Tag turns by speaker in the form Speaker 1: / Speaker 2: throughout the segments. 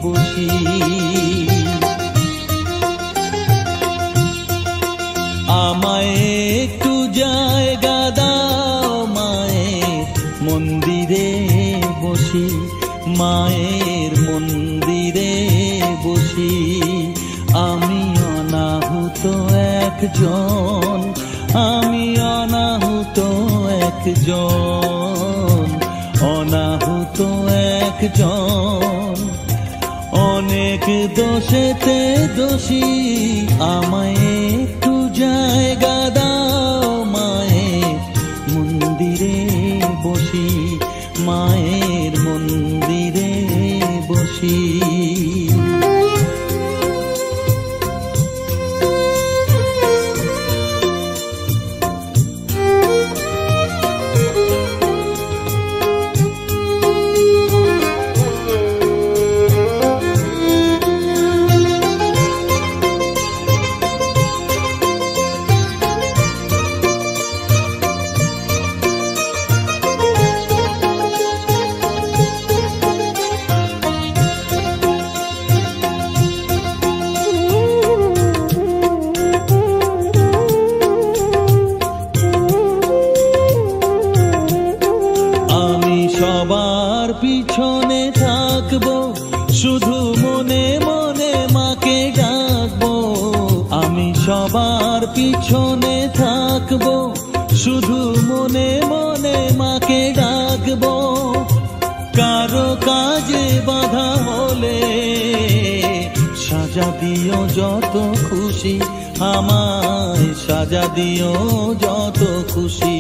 Speaker 1: বসি। আমায় একটু জায়গা দাও মায়ের মন্দিরে বসি, মায়ের মন্দিরে বসি। আমি অনাহুত একজন, আমি অনাহুত একজন, অনাহুত একজন। অনেক দোষেতে দোষী, আমায় একটু জায়গা দাও মায়ের মন্দিরে বসি, মায়ের মন্দিরে বসি। সবার পিছনে থাকবো, শুধু মনে মনে মাকে ডাকবো। আমি সবার পিছনে থাকবো, শুধু মনে মনে মাকে ডাকবো। কারো কাজে বাধা হলে সাজা দিও যত খুশি, আমায় সাজা দিও যত খুশি।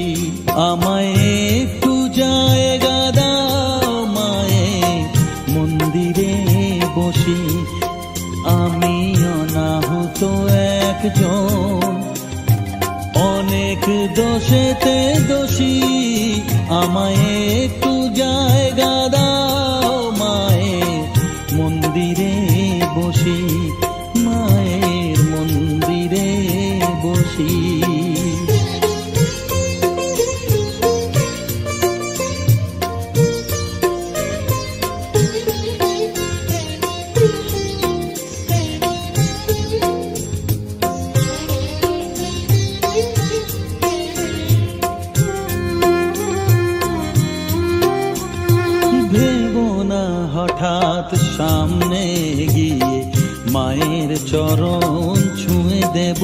Speaker 1: আমায় একটু জায়গা দাও মায়ের মন্দিরে বসি। আমি অনাহুত একজন, অনেক দোষেতে দোষী। আমায় একটু জায়গা দাও মায়ের মন্দিরে বসি, মায়ের মন্দিরে বসি। হঠাৎ সামনে গিয়ে মায়ের চরণ ছুঁয়ে দেব,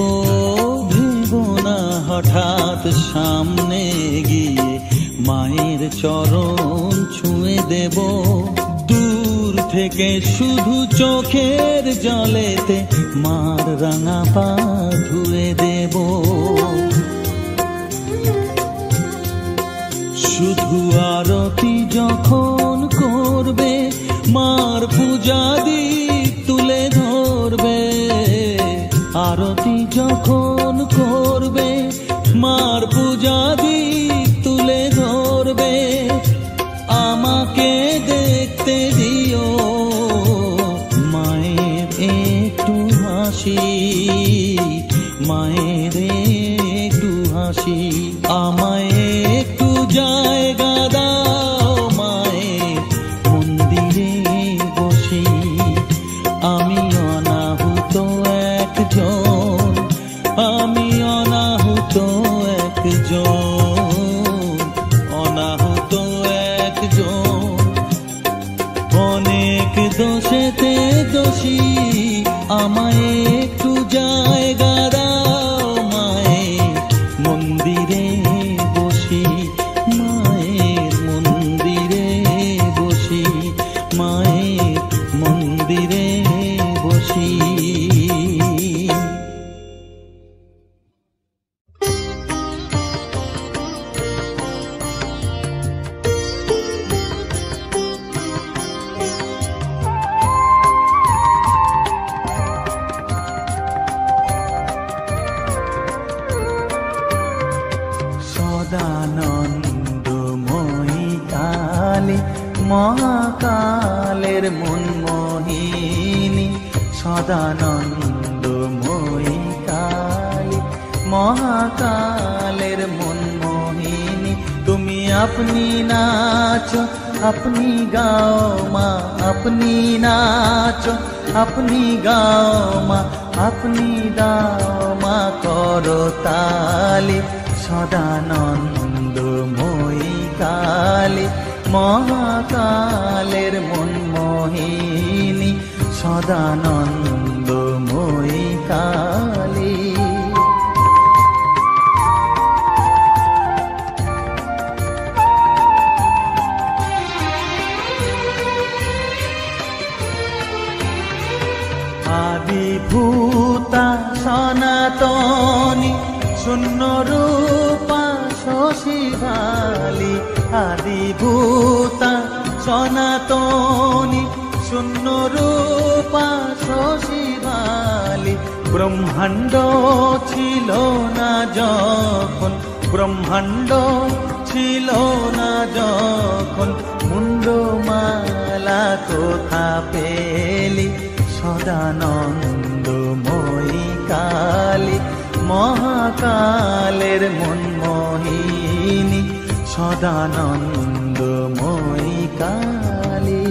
Speaker 1: ভেবো না হঠাৎ সামনে গিয়ে মায়ের চরণ ছুঁয়ে দেব। দূর থেকে শুধু চোখের জলেতে মার রাঙা পা ধুয়ে দেব। শুধু আরতি যখন করবে, মার পূজা দীপ তুলে ধরবে। আরতি যখন করবে, মার পূজা দীপ তুলে ধরবে। আমাকে দেখতে দিও মায়ের একটু হাসি, মায়ের একটু হাসি। আমায় একটু জায়গা দাও মায়ের মন্দিরে বসি। আমি অনাহুত একজন, আমি অনাহুত একজন, অনাহুত একজন। অনেক দোষেতে দোষী, আমায় একটু জায়গা দাও মায়ের মন্দিরে বসি, মায়ের মন্দিরে বসি, মায়ের মন্দিরে বসি। সদানন্দময়ী কালী মহাকালের মনমোহিনী, সদানন্দময়ী কালী মহাকালের মনমোহিনী। তুমি আপনি নাচো আপনি গাও মা, আপনি নাচো, আপনি গাও মা, আপনি দাও মা করতালি। সদানন্দময়ী কালী, মহাকালের মনমোহিনী, সদানন্দময়ী কালী। আদিভূতা সনাতনী, শূন্য রূপা শশীভালি। আদিভূতা সনাতনী, শূন্য রূপা শশীভালি। ব্রহ্মাণ্ড ছিল না যখন, ব্রহ্মাণ্ড ছিল না যখন, মুন্ডমালা কোথা পেলি। সদানন্দময়ী কালী, মহাকালের মনমোহিনী, সদানন্দময়ী কালী।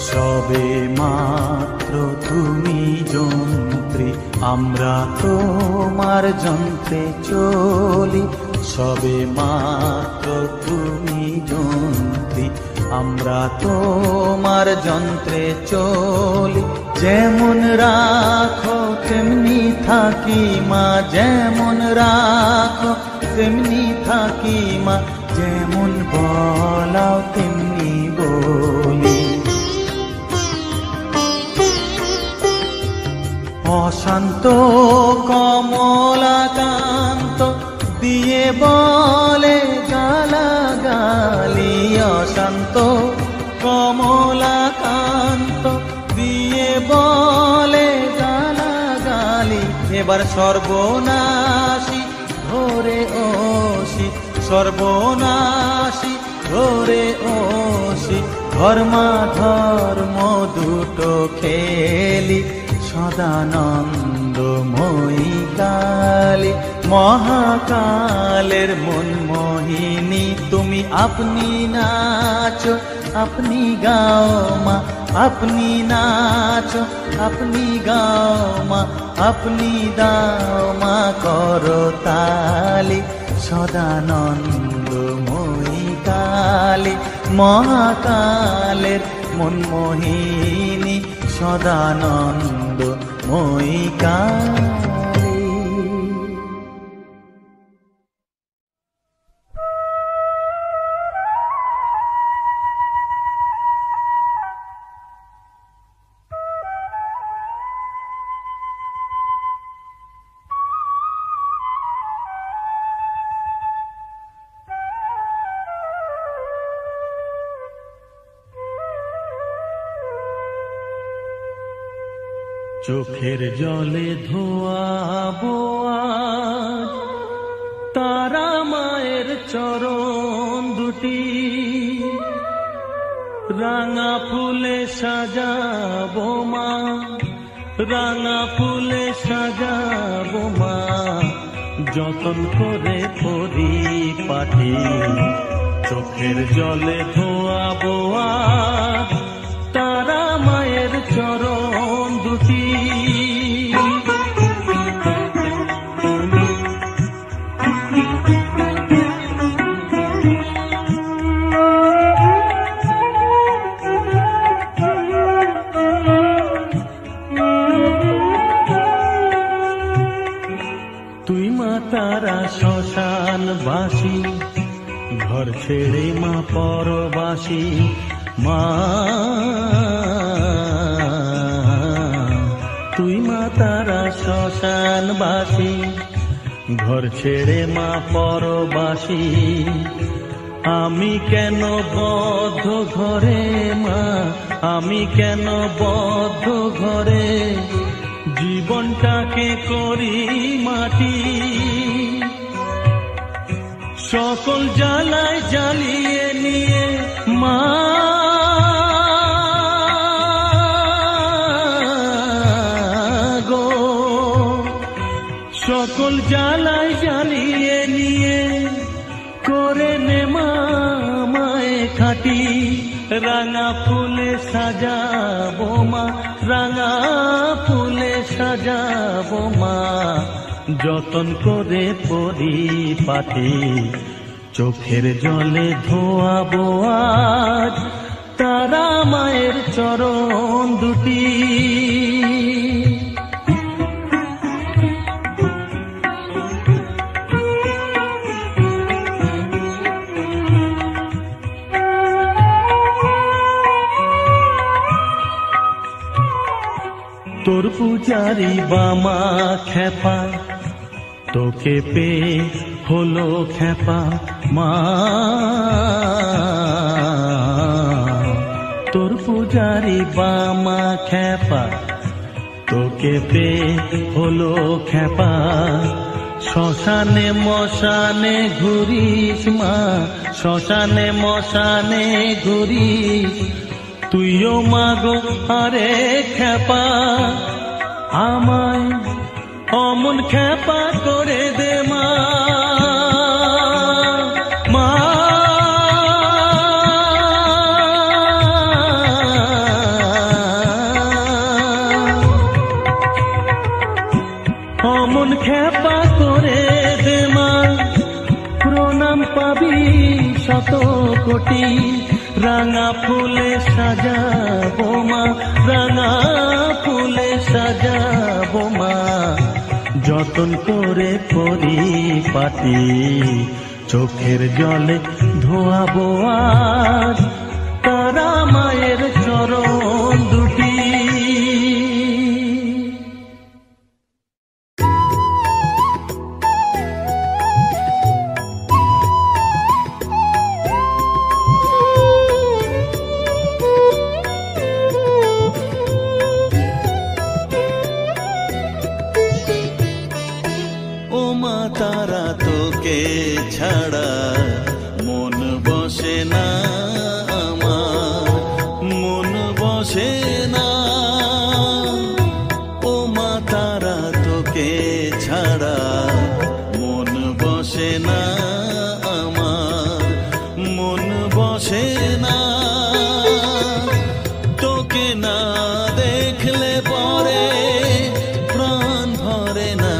Speaker 1: সবে মাত্র তুমি যন্ত্রী, আমরা তোমার যন্ত্রে চলি। সবে মাত্র তুমি যন্ত্রী, আমরা তোমার যন্ত্রে চলি। যেমন রাখো তেমনি থাকি মা, যেমন রাখো তেমনি থাকি মা, যেমন বলাও তেমনি বলি। অশান্ত কমলাকান্ত দিয়ে বলে গালাগালি। অশান্ত কমলাকান্ত দিয়ে বলে গালাগালি। এবার সর্বনাশী ধরে ওসি, সর্বনাশী ধরে ওসি, ধর্মাধর্ম দুটো খেলি। সদানন্দময়ী কালী, মহাকালের মনমোহিনী, তুমি আপনি নাচো, আপনি গাও মা, আপনি নাচো, আপনি গাও মা, আপনি দাও মা করতালি। সদানন্দময়ী কালী, মহাকালের মনমোহিনী, সদানন্দময়ী কালী। চোখের জলে ধোয়াবো আজ তারা মায়ের চরণ দুটি, রাঙা ফুলে সাজাবো মা, রাঙা ফুলে সাজাবো মা, যতন করে পরিপাটি। চোখের জলে ধোয়াবো আজ তারা মায়ের চরণ দুটি। তুই মা তারা শ্মশানবাসী, ঘর ছেড়ে মা পরবাসী। মা তুই মা তারা শ্মশানবাসী, ঘর ছেড়ে মা পরবাসী। আমি কেন বদ্ধ ঘরে মা, আমি কেন বদ্ধ ঘরে, জীবনটাকে করি মাটি। সকল জ্বালায় জ্বালিয়ে নিয়ে মা গো, সকল জ্বালায় জ্বালিয়ে নিয়ে করে নে মা মায়ে খাটি, রাঙা ফুলে সাজাবো মা, রাঙা ফুলে সাজাবো মা, যতন করে পরিপাটি, চোখের জলে ধোয়াবো আজ তারা মায়ের চরণ দুটি। তোর পূজারি বামা খেপা, তোকে পে হলো খেপা মা, তোর পূজারি বামা খেপা, তোকে পে হলো খেপা, শ্মশানে মশানে ঘুরিস মা, শ্মশানে মশানে ঘুরিস, তুইও মাগো আরে খেপা, আমায় অমন খেপা করে দে মা, মা অমন খেপা করে দে মা, প্রণাম পাবি শত কোটি, রাঙা ফুলে সাজাবো মা, রাঙা ফুলে সাজাবো মা, যতন করে পরিপাটি, চোখের জলে ধোয়াবো আজ তারা মায়ের চরণ দুটি।
Speaker 2: তারা তোকে ছাড়া মন বসে না আমার, মন বসে না। ও মা তারা তোকে ছাড়া মন বসে না আমার, মন বসে না। তোকে না দেখলে পরে প্রাণ ভরে না,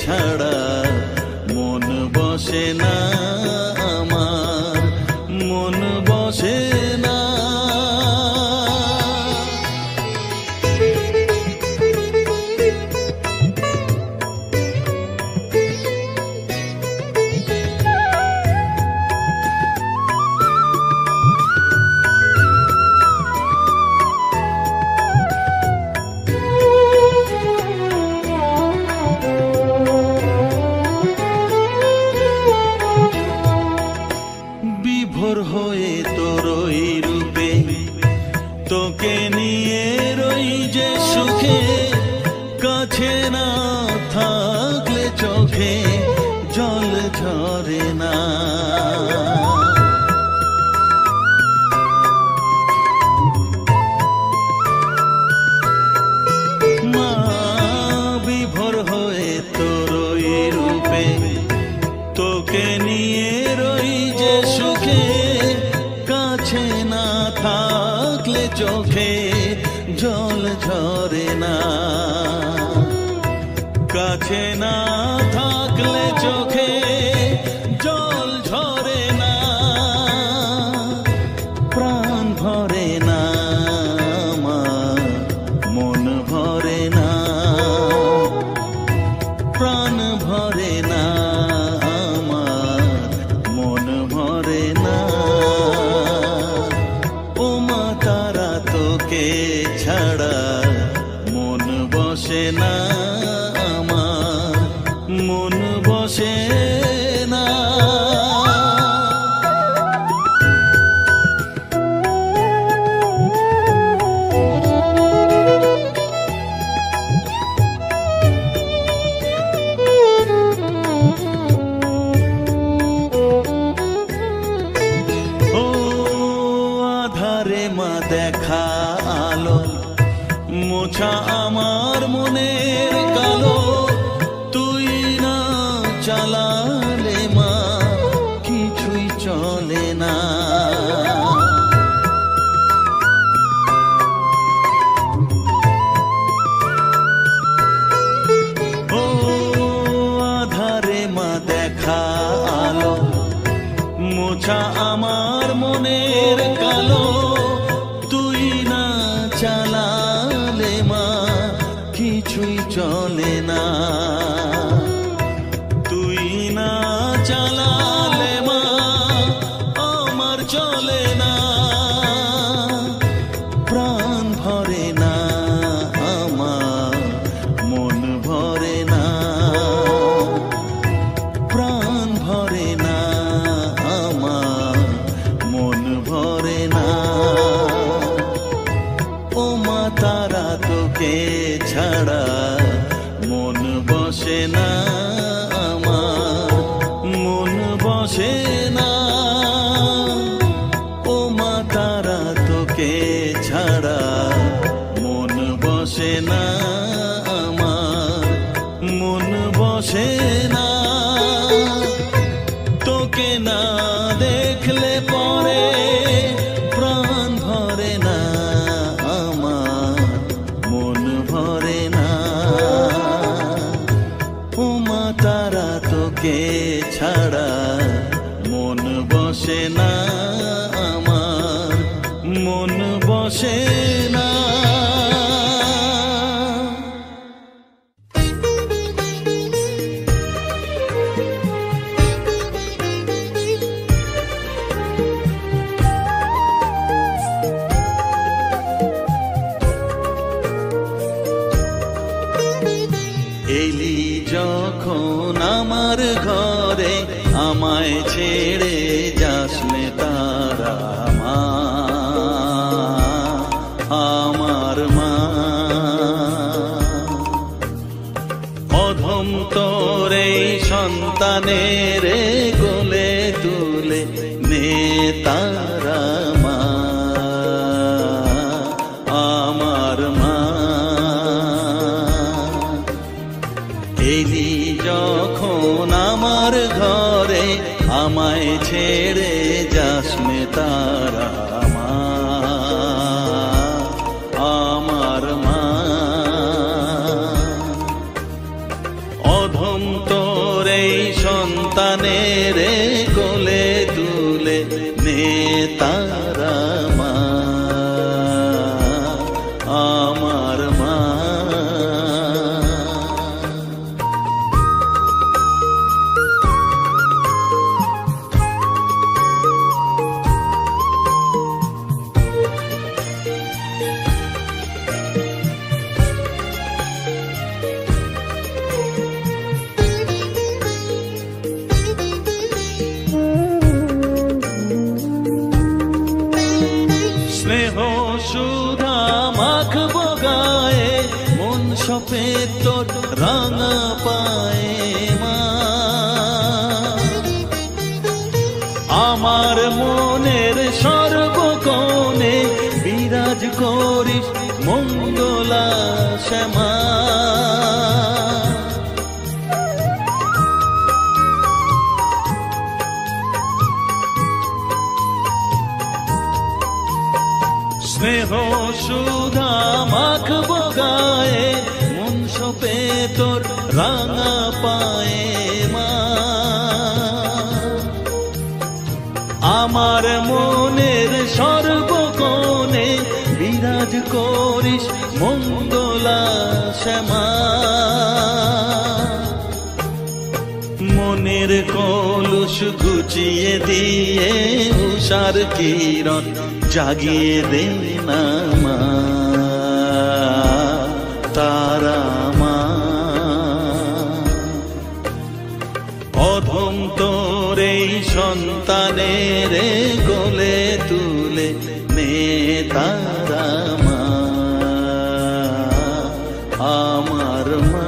Speaker 2: ছাড়া মন বসে না আমার, মন বসে না। বিভোর হয়ে তোরই রূপে তোকে নিয়ে রই যে সুখে, কাছে না থাকলে চোখে জল ঝরে না। মা বিভোর হয়ে তোরই রূপে তোকে নিয়ে রই যে সুখে, কাছে না থাকলে চোখে জল ঝরে না, কাছে না থাকলে চোখে জল ঝরে না, প্রাণ ভরে না আমার, মন ভরে না, প্রাণ ভরে না আমার, মন ভরে না। ও মা তারা তো মোছা আমার মনের কালো, তুই না চালালে মা কিছুই চলে না। তুই না চালালে মা আমার চলে না। প্রাণ ভরে না আমার, মন ভরে না। প্রাণ ভরে না আমার, মন ভরে না। ও মা তারা তোকে ছাড়া মন বসে না আমার, মন বসে না। ও মা তারা তোকে ছাড়া মন বসে না আমার, মন বসে না। তোকে না দেখলে পরে প্রাণ ভরে না আমার, মন ভরে না। ও মা তারা তোকে ছাড়া মন বসে না আমার, মন বসে না। এলি যখন আমার ঘরে, আমায় ছেড়ে যাসনে তারা মা, আমার মা। অধম তোর এই সন্তানের কোলে তুলে নে তারা মা, আমার মা। এলি যখন আমার ঘরে, আমায় ছেড়ে যাসনে তারা মা, আমার মা। অধম তোর এই সন্তানের কোলে তুলে নে তারা মা, আমার মা। স্নেহ সুধা মাখবো গায়ে, মন সপে তোর রাঙা পায়ে মা। আমার মনের সর্বকোণে বিরাজ করিস মঙ্গলা শ্যামা। স্নেহ সুধা মাখবো গায়ে, মন সপে তোর রাঙা পায়ে মা। আমার মনের সর্বকোণে বিরাজ করিস মঙ্গলা শ্যামা। মনের কলুষ ঘুচিয়ে দিয়ে উষার কিরণ জাগিয়ে দে না মা, তারা মা। অধম তোর এই সন্তানের কোলে তুলে নে তারা মা, আমার মা।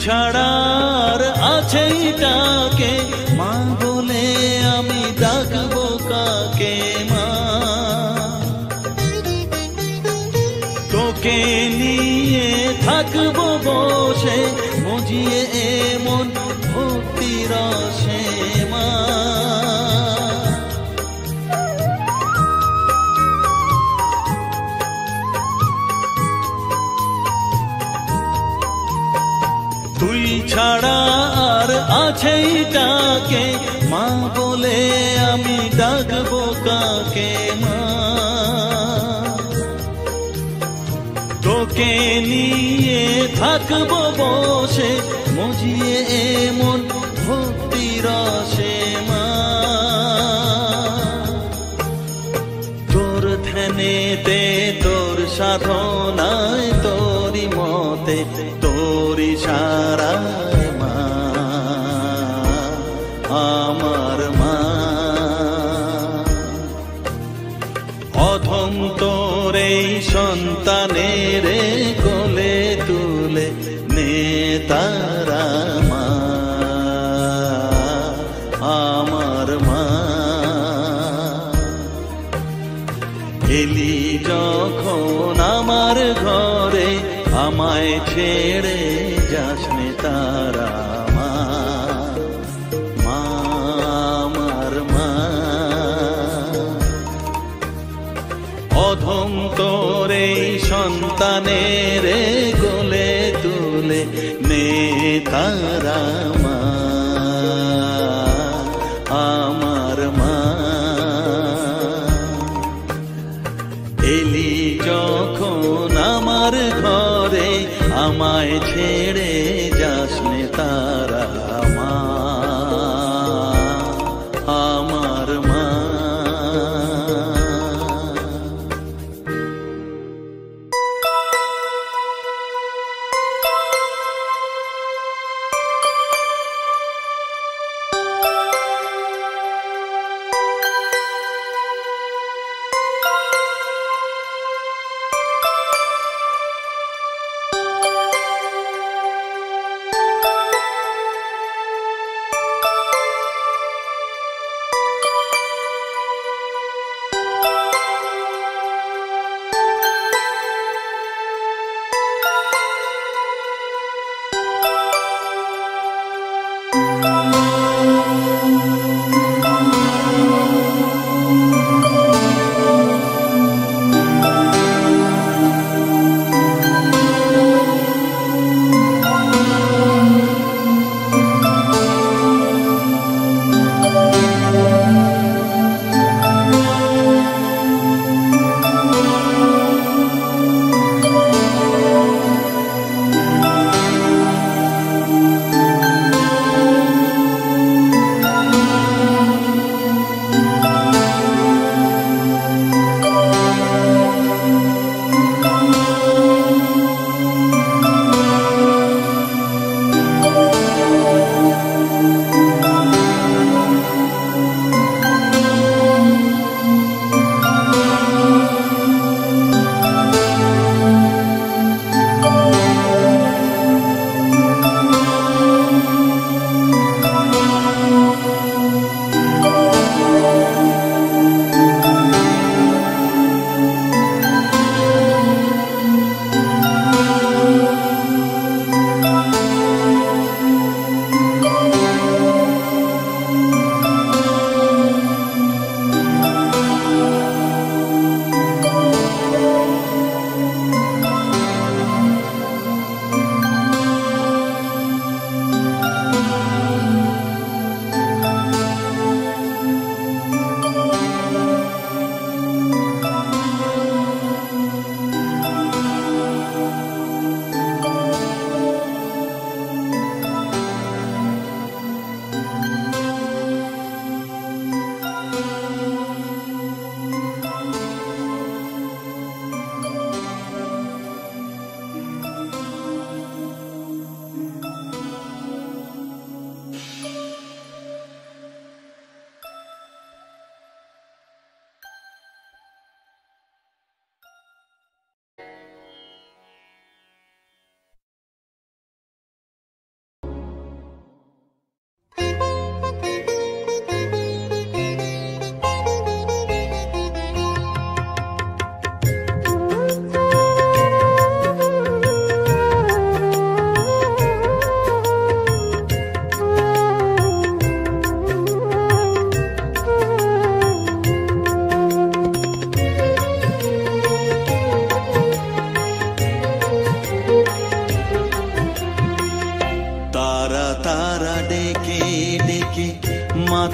Speaker 2: ছাড়া আর আছেই তাকে মা বলে আমি ডাকবো কাকে মা তোকে নিয়ে থাকবো বসে মজিয়ে এমন ভক্তি রসে মা তুই ছাড়া আর আছেই তাকে মা বলে আমি ডাকবো কাকে মা তোকে নিয়ে থাকবো বসে মজিয়ে এমন ভক্তি রসে মা তোর ধ্যানেতে তোর সাধনায় তোরি মতে তোরি সারায় মা আমার মা অধম তোর এই সন্তানের কোলে তুলে নে তারা মা আমার মা এলি যখন আমার ঘরে আমায় ছেড়ে যাস নে তারা মা আমার মা অধম তোর এই সন্তানের কোলে তুলে নে তারা মা আমার মা এলি যখন আমার ঘরে আমায় ছেড়ে যাস নে তারা মা আমার মা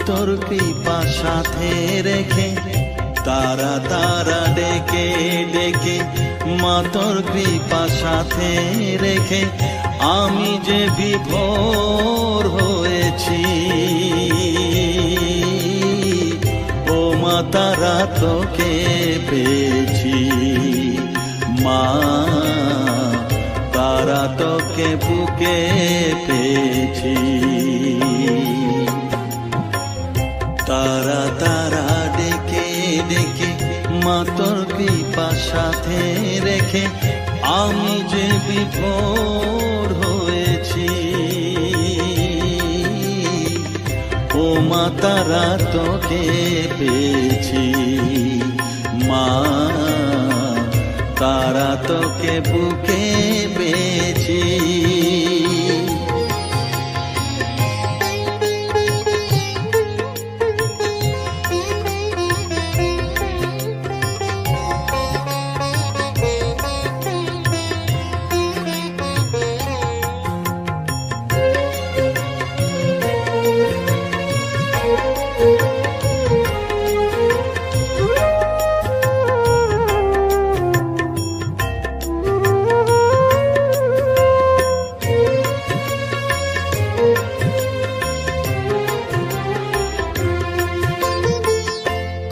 Speaker 2: তোর কৃপা সাথে রেখে, তারা তারা ডেকে ডেকে মা তোর কৃপা সাথে রেখে আমি যে বিভোর হয়েছি। ও মা তারা তোকে পেয়েছি, মা তারা তোকে বুকে পেয়েছি। তারা তারা ডেকে ডেকে মা তোর কৃপা সাথে রেখে আমি যে বিভোর হয়েছি। ও মা তারা তোকে পেয়েছি, মা তারা তোকে বুকে পেয়েছি।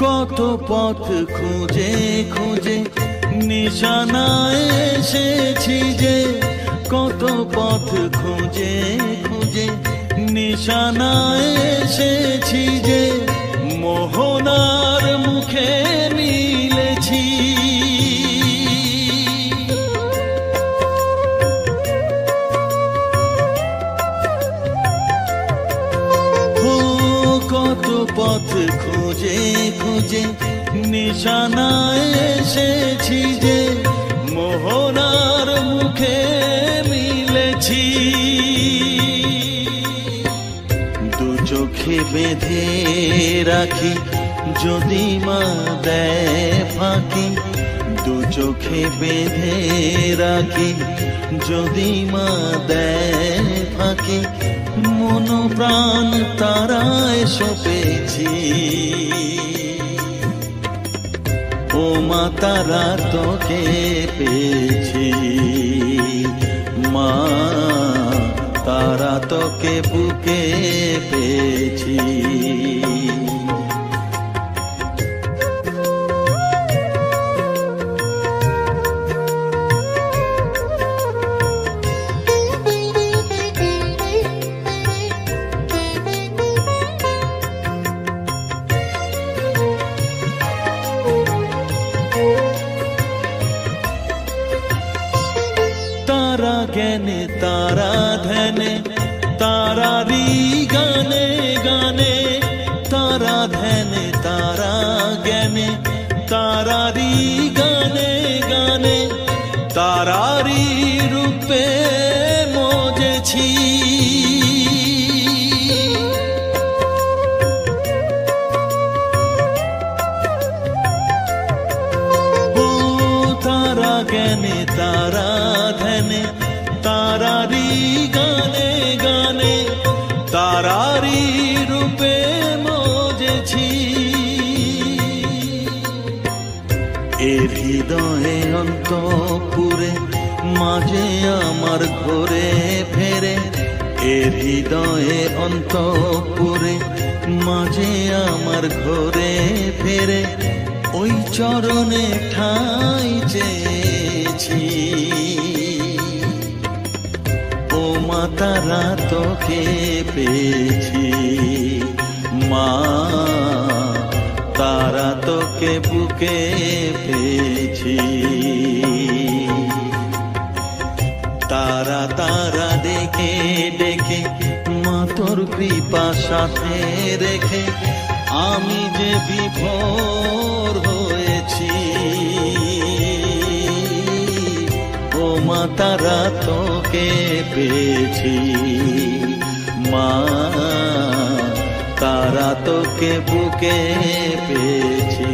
Speaker 2: কত পথ খুঁজে খুঁজে নিশানায় এসেছি যে, কত পথ খুঁজে খুঁজে নিশানায় এসেছি যে, মোহনার মুখে মিলেছি। কত পথ খুঁজে খুঁজে নিশানায় এসেছি যে, মোহনার মুখে মিলেছি। দু চোখে বেঁধে রাখি যদি মা দেয় ফাঁকি, দু চোখে বেঁধে রাখি যদি মা দেয় ফাঁকি, মন প্রাণ তারায় সপেছি। ও মা তারা তোকে পেয়েছি, মা তারা তোকে বুকে পেয়েছি। তারা জ্ঞানে তারা ধ্যানে তারারি গানে গানে, তারা ধ্যানে তারা জ্ঞানে তারারি গানে গানে, তারারি রূপে মজেছি। ও তারা জ্ঞানে তারা ধ্যানে তারারি গানে গানে, তারারি রূপে মজেছি। এর হৃদয়ে অন্তপুরে মাঝে আমার ঘরে ফেরে, এর হৃদয়ে অন্তপুরে মাঝে আমার ঘরে ফেরে, ওই চরণে ঠাঁই চেয়েছি। ও মা তারা তোকে পেয়েছি, মা তারা তোকে বুকে পেয়েছি। তারা তারা ডেকে ডেকে মা তোর কৃপা সাথে রেখে আমি যে বিভোর হয়েছি। ও মা তারা তোকে পেয়েছি, মা তারা তোকে বুকে পেয়েছি।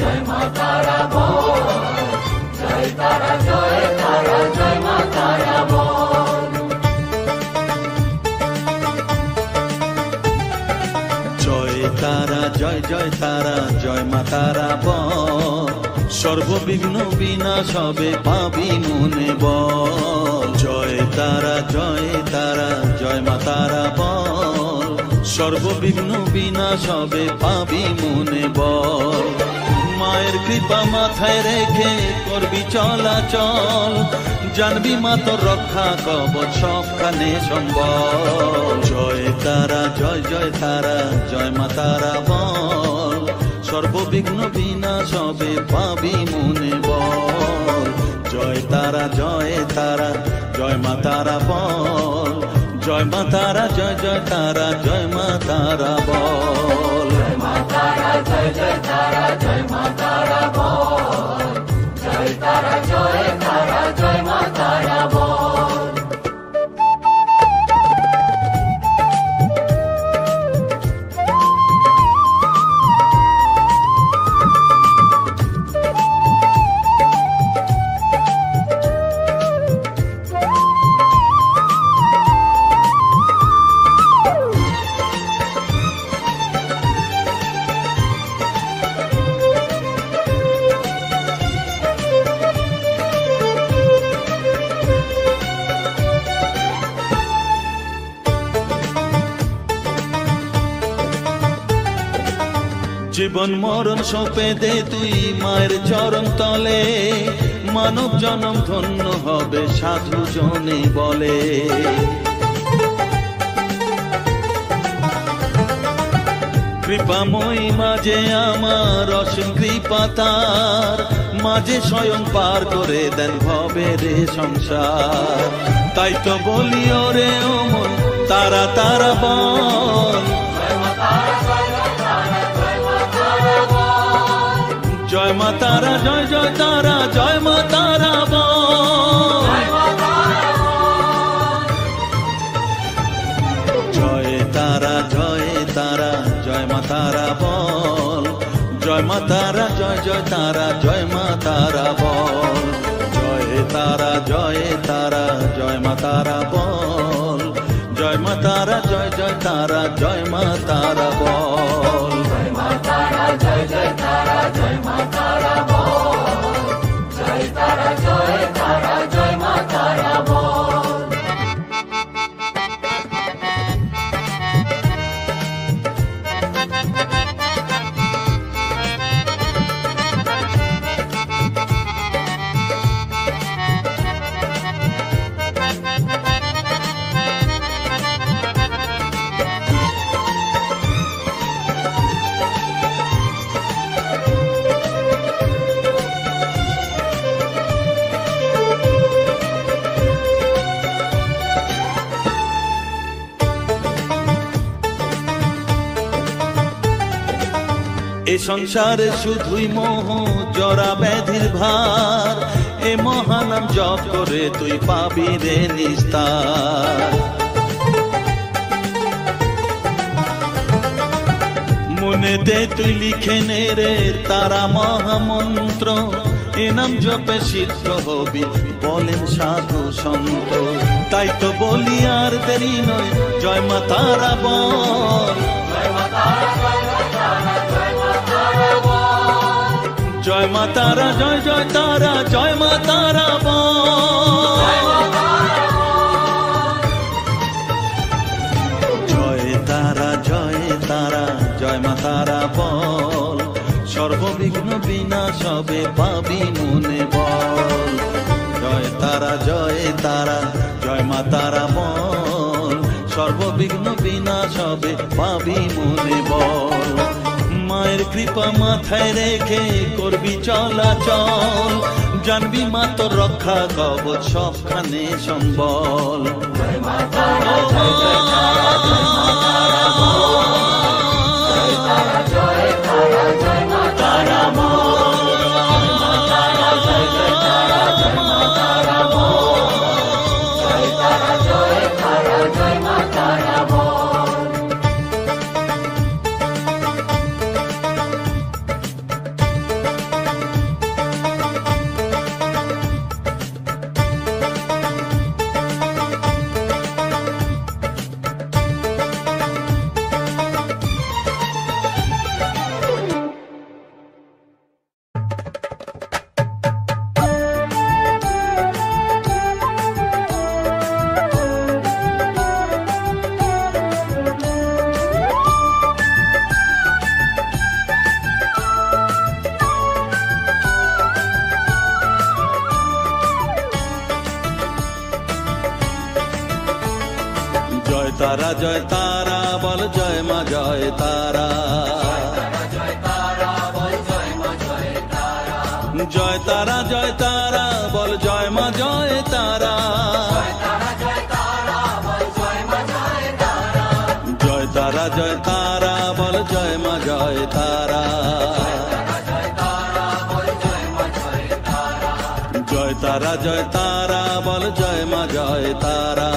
Speaker 1: জয় মা তারা বল, জয় তারা জয় মা তারা বল।
Speaker 2: জয় তারা জয় তারা জয় মা তারা বল, সর্ববিঘ্ন বিনাশ হবে পাবি মনে বল। জয় তারা জয় মা তারা বল, সর্ববিঘ্ন বিনাশ হবে পাবি মনে বল। মায়ের কৃপা মাথায় রেখে করবি চলাচল, জানবি মা তোর রক্ষা কবচ সবখানে সম্বল। জয় তারা জয় তারা জয় মা তারা বল, সর্ববিঘ্ন বিনাশ হবে পাবি মনে বল। জয় তারা জয় মা তারা বল, জয় মা তারা জয় তারা জয় মা তারা বল।
Speaker 1: জয় মা তারা জয় মা তারা বল, জয় তারা জয় মা তারা বল।
Speaker 2: জীবন মরণ সঁপে দে তুই মায়ের চরণ তলে, মানব জনম ধন্য হবে সাধু জনে বলে। কৃপাময়ী মাঝে আমার অসীম কৃপা তার, মাঝে স্বয়ং পার করে দেন ভবের সংসার। তাই তো বলি ওরে ও মন তারা তারা বল, জয় মা তারা জয় তারা জয় মা তারা বল। জয় তারা জয় মা তারা বল, জয় মা তারা জয় তারা জয় মা তারা বল। জয় তারা জয় মা তারা বল, জয় মা তারা জয় তারা জয় মা তারা বল।
Speaker 1: জয় মা তারা জয় তারা জয় মা তারা বল, জয় তারা জয় মা তারা বল।
Speaker 2: এ সংসারে শুধুই মোহ জরা ব্যাধির ভার, এ মহানাম জপ করে তুই পাবি রে নিস্তার। মনেতে তুই লিখে নে রে তারা মহামন্ত্র, এ নাম জপে সিদ্ধ হবি বলেন সাধু সন্ত। তাই তো বলি আর দেরি নয় জয় মা তারা বল,
Speaker 1: জয় মা তারা
Speaker 2: জয় মা তারা জয় তারা জয় মা তারা বল। জয় তারা জয় মা তারা বল, সর্ববিঘ্ন বিনাশ হবে পাবি মনে বল। জয় তারা জয় মা তারা বল, সর্ববিঘ্ন বিনাশ হবে পাবি মনে বল। মায়ের কৃপা মাথায় রেখে করবি চলাচল, জানবি মা তোর রক্ষা কবচ সবখানে সম্বল।
Speaker 1: জয় মা তারা জয় তারা জয় মা তারা বল।
Speaker 2: জয় তারা বল জয় মা জয় তারা। জয় তারা জয় তারা বল জয় মা জয় তারা। জয় তারা জয় তারা বল জয় মা জয় তারা। জয় তারা জয় তারা বল জয় মা জয় তারা।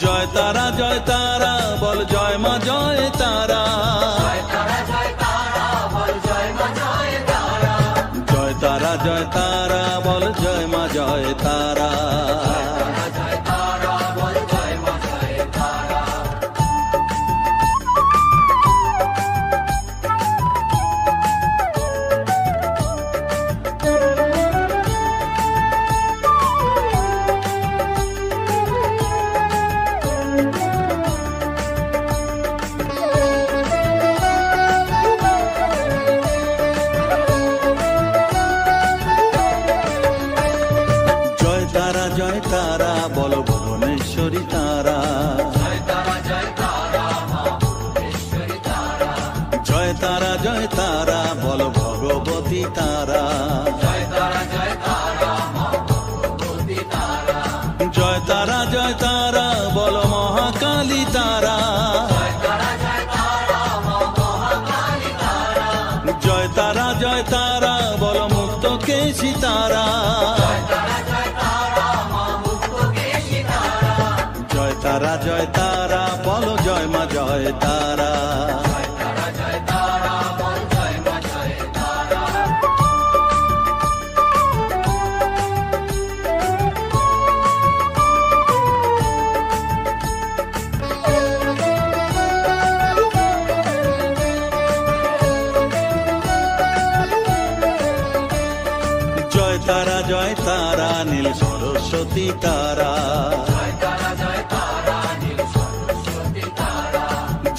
Speaker 2: জয় তারা জয় তারা বল জয় মা জয় তারা। জয় তারা জয় তারা বল জয় মা জয় তারা। জয় তারা বল ভুবনেশ্বরী তারা। জয় তারা জয় তারা বল ভগবতী তারা। জয় তারা জয় তারা বল মহাকালী তারা। জয় তারা জয় তারা বল মুক্তকেশী তারা। জয় তারা জয় তারা বল জয় মা জয় তারা। জয় তারা জয় তারা নীল সরস্বতী তারা।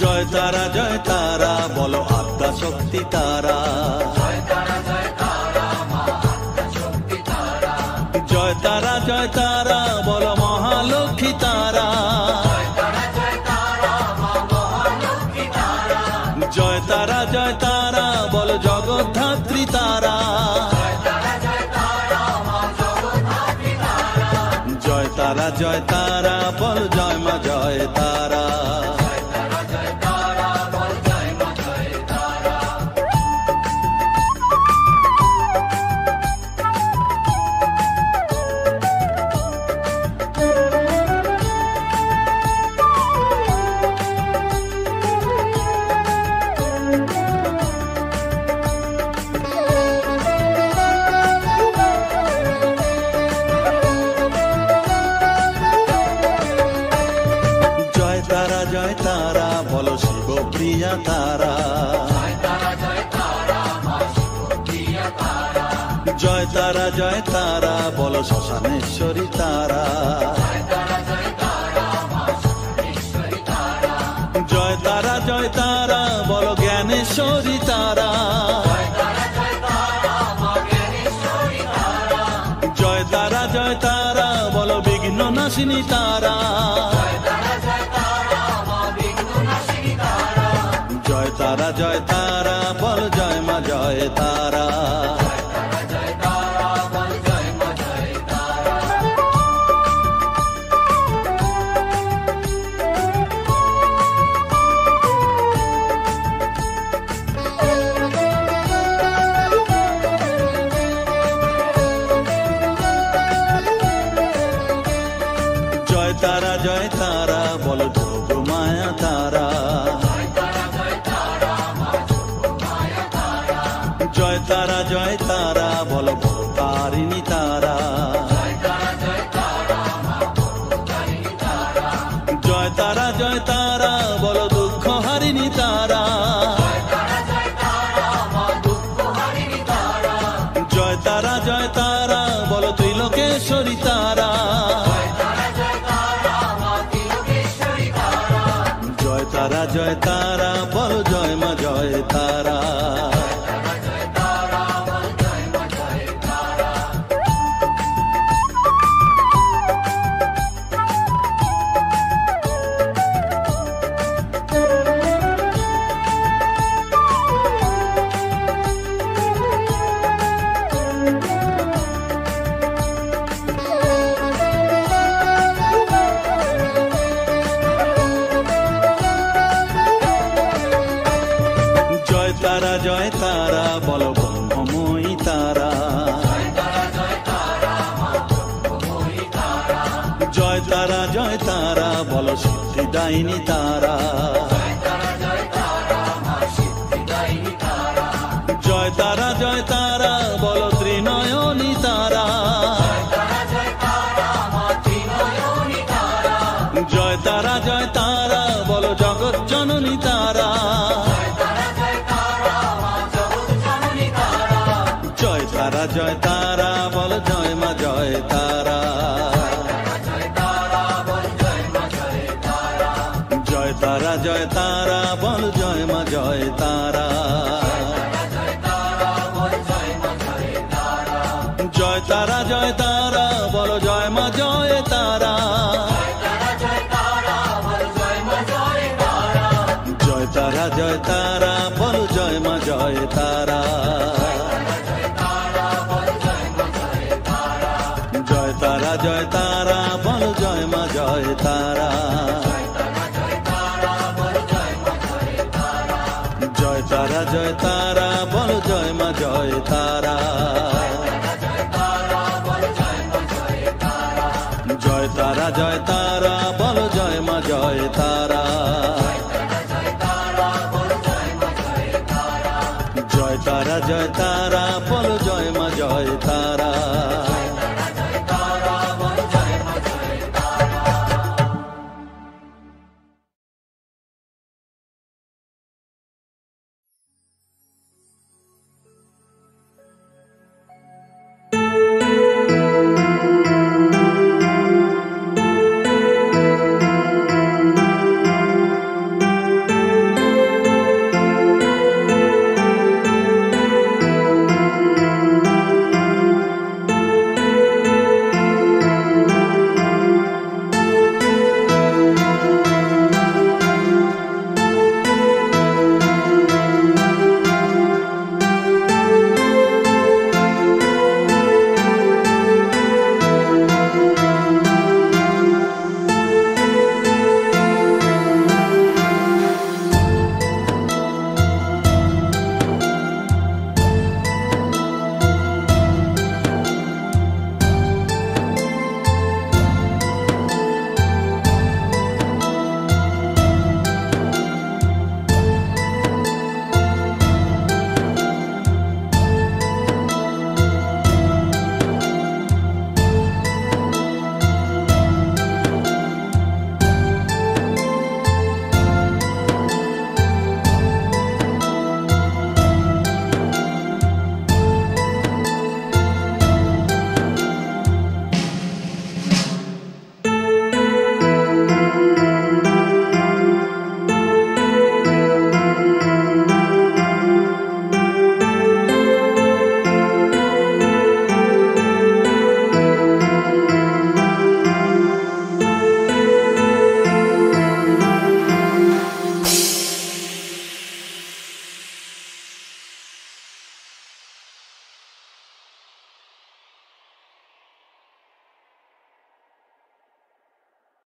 Speaker 2: জয় তারা জয় তারা বল আদ্যা শক্তি তারা। জয় তারা জয় তারা বল মহালক্ষ্মী তারা। জয় তারা জয় তারা বল জগদ্ধাত্রী তারা। জয় তারা জয় তারা বল জয় মা জয় তারা। জয় তারা বল শিবপ্রিয়া তারা। জয় তারা জয় তারা বল শ্মশানেশ্বরী তারা। জয় তারা জয় তারা বল জ্ঞানেশ্বরী তারা। জয় তারা জয় তারা বল বিঘ্ন নাশিনী তারা। জয় তারা জয় তারা বল জয় মা জয় তারা। জয় তারা জয় তারা বল যোগ মায়া তারা। জয় তারা জয় তারা বল ভবতারিণী তারা। জয় তারা জয় তারা বল দুঃখ হারিণী তারা। জয় তারা জয় তারা বল ত্রিলোকেশ্বরী তারা। জয় তারা জয় তারা বল জয় মা জয় তারা। জয় তারা বলো ব্রহ্মময়ী তারা। জয় তারা বলো সিদ্ধিদায়িনী তারা। জয় তারা বলো ত্রিনয়নী তারা। জয় তারা বলো জগৎ জননী তারা। জয় তারা বলো জয় মা জয় তারা। জয় তারা বলো জয় মা জয় তারা। জয় তারা বলো জয় মা জয় তারা। জয় তারা বলো জয় মা জয় তারা। জয় তারা বলো জয় মা জয় তারা। জয় তারা বলো জয় মা জয় তারা। জয় তারা বলো জয় মা জয় তারা। জয় তারা বলো জয়